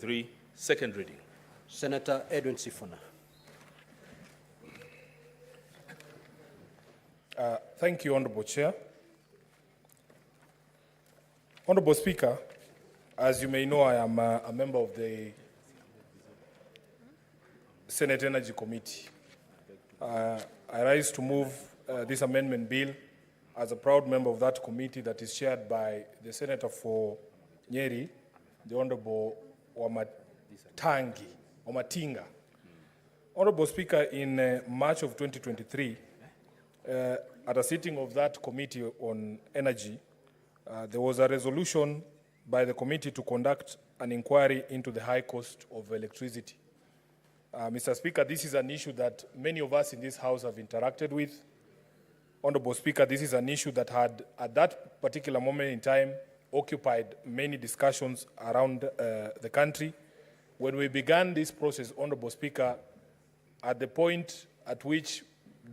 2023, second reading. Senator Edwin Sifuna. Thank you, Honorable Chair. Honorable Speaker, as you may know, I am a member of the Senate Energy Committee. I rise to move this amendment bill as a proud member of that committee that is chaired by the Senator for Nyeri, the Honorable Matinga. Honorable Speaker, in March of 2023, at a sitting of that committee on energy, there was a resolution by the committee to conduct an inquiry into the high cost of electricity. Mr. Speaker, this is an issue that many of us in this House have interacted with. Honorable Speaker, this is an issue that had, at that particular moment in time, occupied many discussions around the country. When we began this process, Honorable Speaker, at the point at which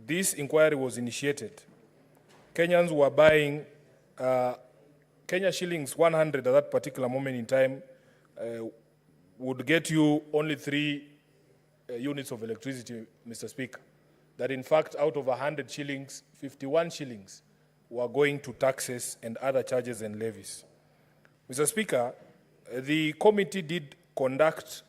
this inquiry was initiated, Kenyans were buying Kenya shillings 100 at that particular moment in time would get you only 3 units of electricity, Mr. Speaker. That in fact, out of 100 shillings, 51 shillings were going to taxes and other charges and levies. Mr. Speaker, the committee did conduct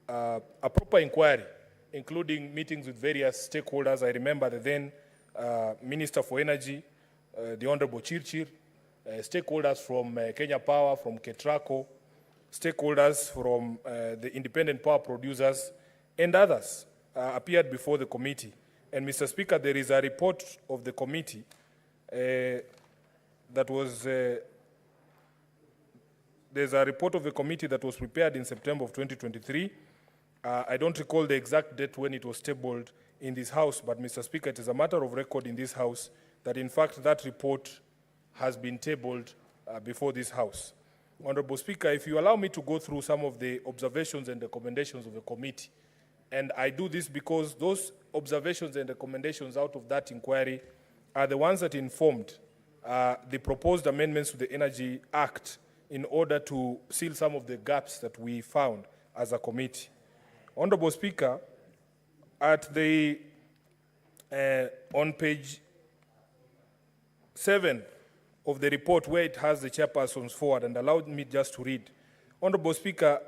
a proper inquiry, including meetings with various stakeholders. I remember the then Minister for Energy, the Honorable Chirchir, stakeholders from Kenya Power, from Ketraco, stakeholders from the independent power producers, and others appeared before the committee. And Mr. Speaker, there is a report of the committee that was there's a report of the committee that was prepared in September of 2023. I don't recall the exact date when it was tabled in this House, but Mr. Speaker, it is a matter of record in this House that in fact that report has been tabled before this House. Honorable Speaker, if you allow me to go through some of the observations and recommendations of the committee, and I do this because those observations and recommendations out of that inquiry are the ones that informed the proposed amendments to the Energy Act in order to seal some of the gaps that we found as a committee. Honorable Speaker, at the on page 7 of the report where it has the chairpersons forward, and allowed me just to read. Honorable Speaker,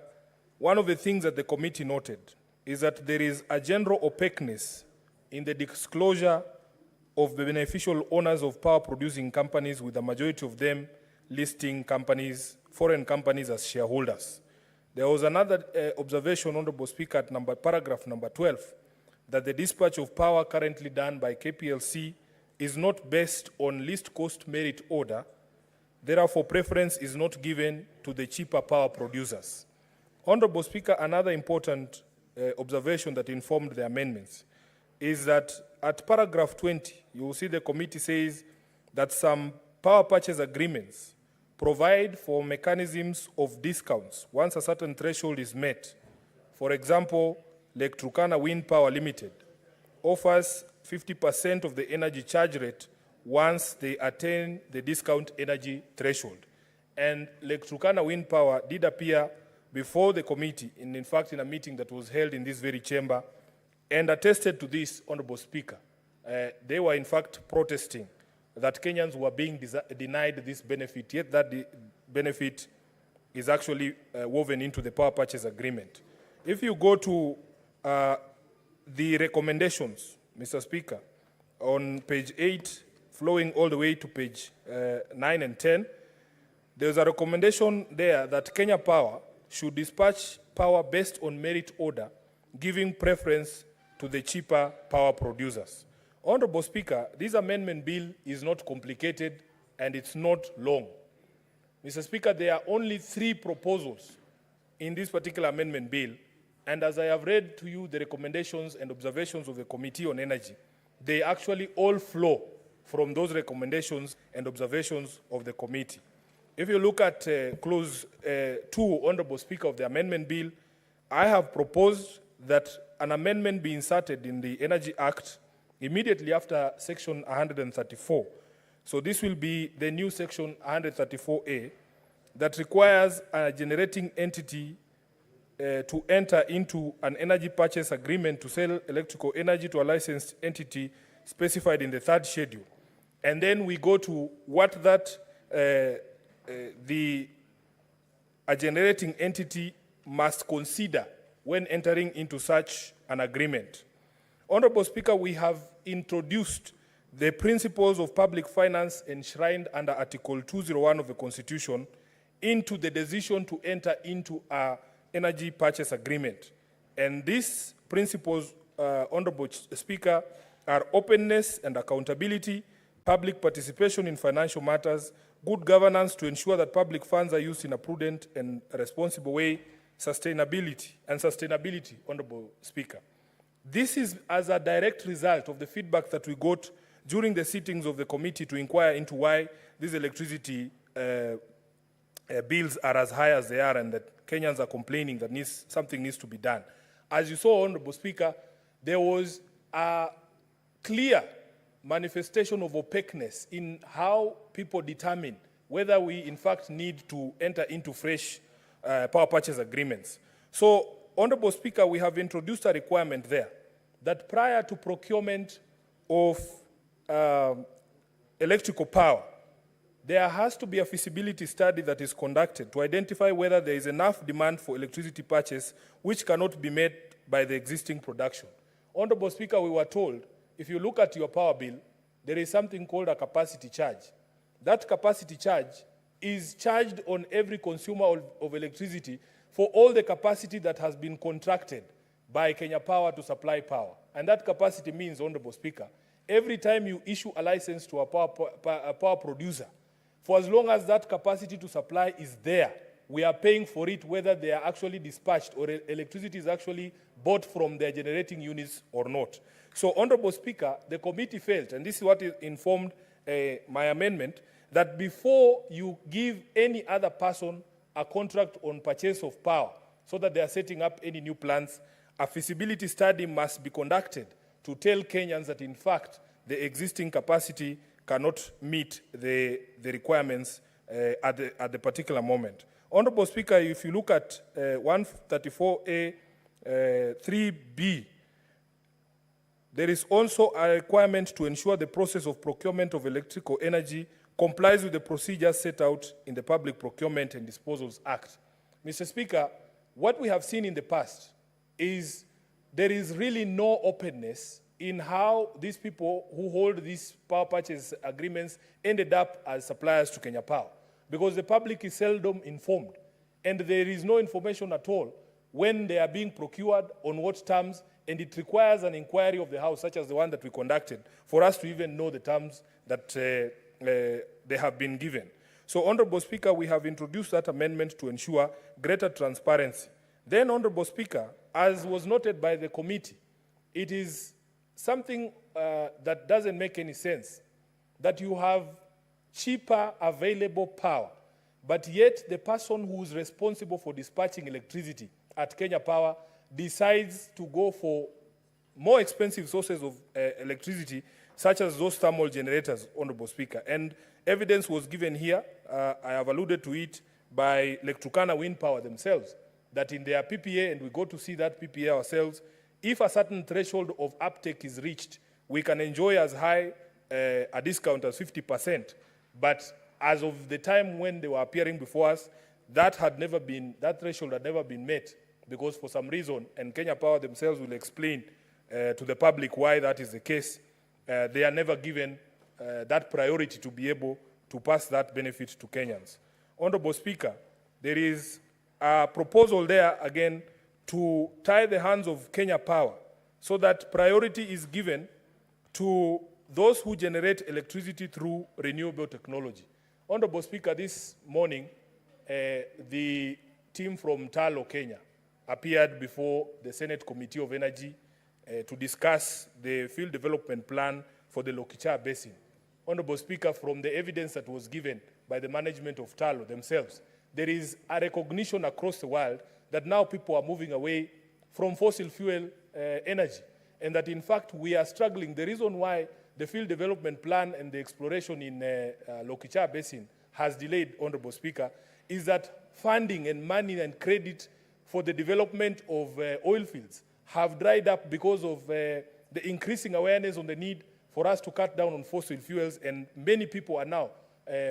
one of the things that the committee noted is that there is a general opaqueness in the disclosure of the beneficial owners of power producing companies, with the majority of them listing companies, foreign companies, as shareholders. There was another observation, Honorable Speaker, at paragraph number 12, that the dispatch of power currently done by KPLC is not based on least cost merit order. Therefore, preference is not given to the cheaper power producers. Honorable Speaker, another important observation that informed the amendments is that at paragraph 20, you will see the committee says that some power purchase agreements provide for mechanisms of discounts once a certain threshold is met. For example, Lake Turkana Wind Power Limited offers 50% of the energy charge rate once they attain the discount energy threshold. And Lake Turkana Wind Power did appear before the committee, in fact in a meeting that was held in this very chamber, and attested to this, Honorable Speaker. They were in fact protesting that Kenyans were being denied this benefit, yet that the benefit is actually woven into the power purchase agreement. If you go to the recommendations, Mr. Speaker, on page 8, flowing all the way to page 9 and 10, there's a recommendation there that Kenya Power should dispatch power based on merit order, giving preference to the cheaper power producers. Honorable Speaker, this amendment bill is not complicated and it's not long. Mr. Speaker, there are only 3 proposals in this particular amendment bill, and as I have read to you the recommendations and observations of the Committee on Energy, they actually all flow from those recommendations and observations of the committee. If you look at clause 2, Honorable Speaker, of the amendment bill, I have proposed that an amendment be inserted in the Energy Act immediately after section 134. So this will be the new section 134A that requires a generating entity to enter into an energy purchase agreement to sell electrical energy to a licensed entity specified in the third schedule. And then we go to what that a generating entity must consider when entering into such an agreement. Honorable Speaker, we have introduced the principles of public finance enshrined under Article 201 of the Constitution into the decision to enter into an energy purchase agreement. And these principles, Honorable Speaker, are openness and accountability, public participation in financial matters, good governance to ensure that public funds are used in a prudent and responsible way, sustainability, Honorable Speaker. This is as a direct result of the feedback that we got during the sittings of the committee to inquire into why these electricity bills are as high as they are and that Kenyans are complaining that something needs to be done. As you saw, Honorable Speaker, there was a clear manifestation of opaqueness in how people determine whether we in fact need to enter into fresh power purchase agreements. So, Honorable Speaker, we have introduced a requirement there that prior to procurement of electrical power, there has to be a feasibility study that is conducted to identify whether there is enough demand for electricity purchase which cannot be met by the existing production. Honorable Speaker, we were told, if you look at your power bill, there is something called a capacity charge. That capacity charge is charged on every consumer of electricity for all the capacity that has been contracted by Kenya Power to supply power. And that capacity means, Honorable Speaker, every time you issue a license to a power producer, for as long as that capacity to supply is there, we are paying for it whether they are actually dispatched or electricity is actually bought from their generating units or not. So, Honorable Speaker, the committee felt, and this is what informed my amendment, that before you give any other person a contract on purchase of power so that they are setting up any new plants, a feasibility study must be conducted to tell Kenyans that, in fact, the existing capacity cannot meet the requirements at the particular moment. Honorable Speaker, if you look at 134A 3B, there is also a requirement to ensure the process of procurement of electrical energy complies with the procedures set out in the Public Procurement and Disposals Act. Mr. Speaker, what we have seen in the past is there is really no openness in how these people who hold these power purchase agreements ended up as suppliers to Kenya Power, because the public is seldom informed, and there is no information at all when they are being procured, on what terms, and it requires an inquiry of the House, such as the one that we conducted, for us to even know the terms that they have been given. So, Honorable Speaker, we have introduced that amendment to ensure greater transparency. Then, Honorable Speaker, as was noted by the committee, it is something that doesn't make any sense, that you have cheaper available power, but yet the person who is responsible for dispatching electricity at Kenya Power decides to go for more expensive sources of electricity, such as those thermal generators, Honorable Speaker. And evidence was given here, I have alluded to it, by Lake Turkana Wind Power themselves, that in their PPA, and we go to see that PPA ourselves, if a certain threshold of uptake is reached, we can enjoy as high a discount as 50%. But as of the time when they were appearing before us, that threshold had never been met, because for some reason, and Kenya Power themselves will explain to the public why that is the case, they are never given that priority to be able to pass that benefit to Kenyans. Honorable Speaker, there is a proposal there, again, to tie the hands of Kenya Power so that priority is given to those who generate electricity through renewable technology. Honorable Speaker, this morning, the team from Talo, Kenya, appeared before the Senate Committee of Energy to discuss the field development plan for the Lokichar Basin. Honorable Speaker, from the evidence that was given by the management of Talo themselves, there is a recognition across the world that now people are moving away from fossil fuel energy, and that in fact we are struggling. The reason why the field development plan and the exploration in Lokichar Basin has delayed, Honorable Speaker, is that funding and money and credit for the development of oil fields have dried up because of the increasing awareness on the need for us to cut down on fossil fuels, and many people are now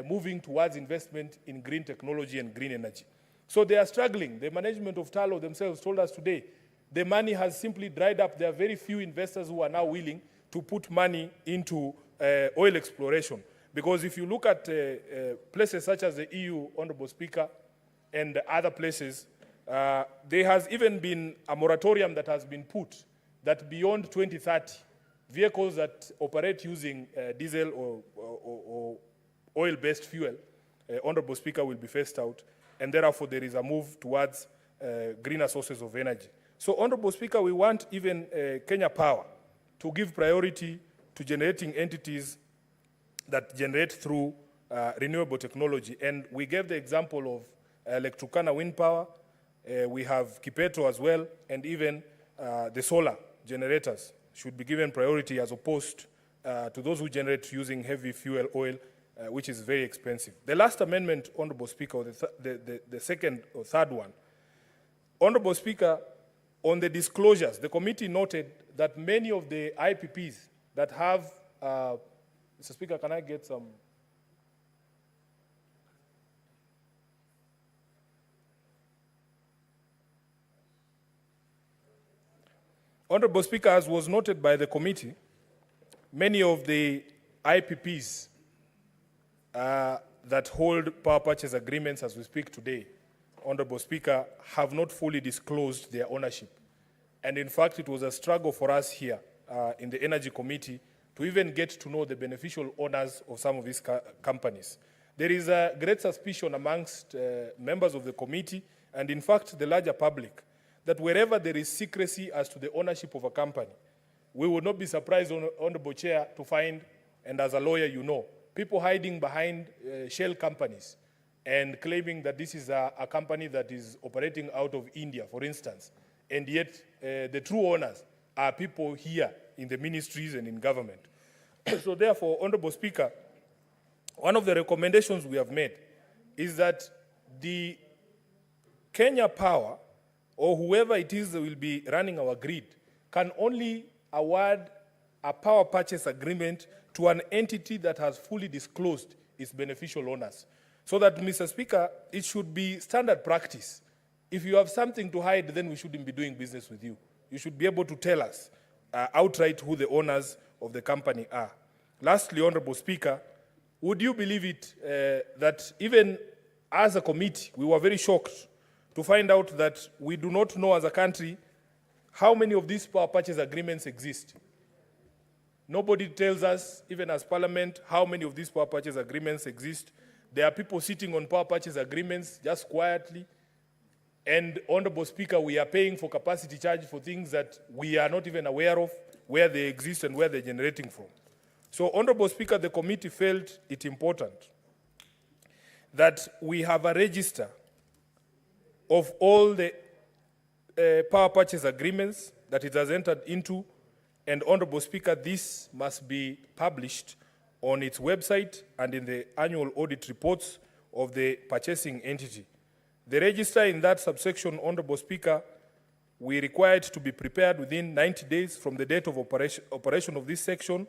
moving towards investment in green technology and green energy. So they are struggling. The management of Talo themselves told us today the money has simply dried up. There are very few investors who are now willing to put money into oil exploration. Because if you look at places such as the EU, Honorable Speaker, and other places, there has even been a moratorium that has been put that beyond 2030, vehicles that operate using diesel or oil-based fuel, Honorable Speaker, will be phased out, and therefore there is a move towards greener sources of energy. So, Honorable Speaker, we want even Kenya Power to give priority to generating entities that generate through renewable technology. And we gave the example of Lake Turkana wind power. We have Kipeto as well, and even the solar generators should be given priority as opposed to those who generate using heavy fuel oil, which is very expensive. The last amendment, Honorable Speaker, the second or third one, Honorable Speaker, on the disclosures, the committee noted that many of the IPPs that have, Mr. Speaker, can I get some? Honorable Speaker, as was noted by the committee, many of the IPPs that hold power purchase agreements as we speak today, Honorable Speaker, have not fully disclosed their ownership. And in fact, it was a struggle for us here in the Energy Committee to even get to know the beneficial owners of some of these companies. There is a great suspicion amongst members of the committee and in fact the larger public that wherever there is secrecy as to the ownership of a company, we would not be surprised, Honorable Chair, to find, and as a lawyer you know, people hiding behind shell companies and claiming that this is a company that is operating out of India, for instance, and yet the true owners are people here in the ministries and in government. So therefore, Honorable Speaker, one of the recommendations we have made is that the Kenya Power, or whoever it is that will be running our grid, can only award a power purchase agreement to an entity that has fully disclosed its beneficial owners. So that, Mr. Speaker, it should be standard practice. If you have something to hide, then we shouldn't be doing business with you. You should be able to tell us outright who the owners of the company are. Lastly, Honorable Speaker, would you believe it that even as a committee, we were very shocked to find out that we do not know as a country how many of these power purchase agreements exist. Nobody tells us, even as Parliament, how many of these power purchase agreements exist. There are people sitting on power purchase agreements just quietly. And, Honorable Speaker, we are paying for capacity charge for things that we are not even aware of, where they exist and where they're generating from. So, Honorable Speaker, the committee felt it important that we have a register of all the power purchase agreements that it has entered into, and Honorable Speaker, this must be published on its website and in the annual audit reports of the purchasing entity. The register in that subsection, Honorable Speaker, we require it to be prepared within 90 days from the date of operation of this section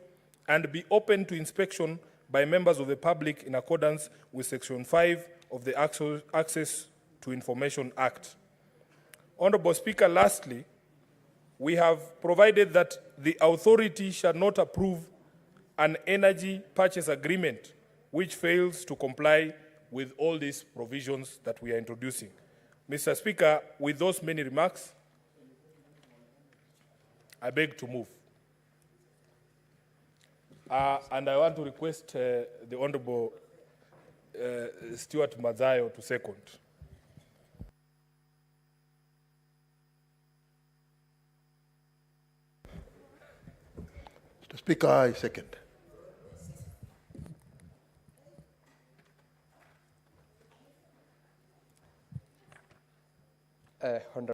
and be open to inspection by members of the public in accordance with Section 5 of the Access to Information Act. Honorable Speaker, lastly, we have provided that the authority shall not approve an energy purchase agreement which fails to comply with all these provisions that we are introducing. Mr. Speaker, with those many remarks, I beg to move. And I want to request the Honorable Stuart Mazayo to second. Mr. Speaker, I second.